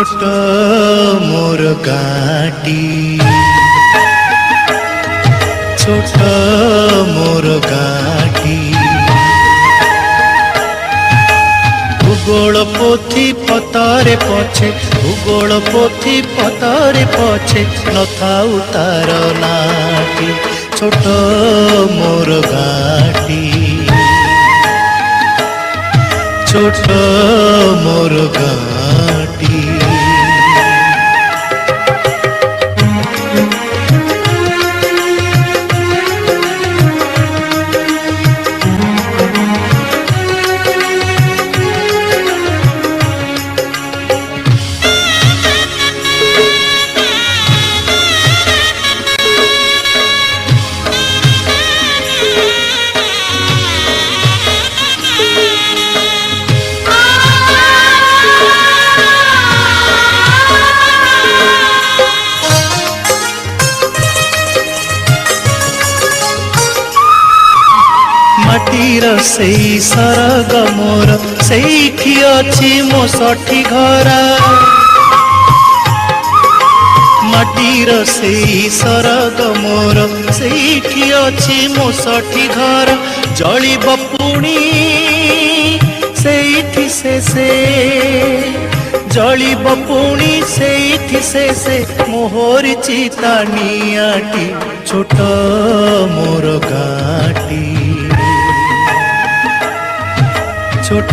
छोट मोर गाटी छोट मोर गाटी भूगोल पोथी पतारे पछे भूगोल पोथी पतारे पछे नथाउ तार नाटी छोट मोर गाटी छोट मोर गाटी माटीर सेई सरग मोर सेठी अछि मो सठी घरा माटीर सेई सरग मोर सेठी अछि मो सठी घर जलिब पुणी सेठी से जलिब पुणी सेठी से मोहर चिता नियाटी छोट मोर गाटी छोट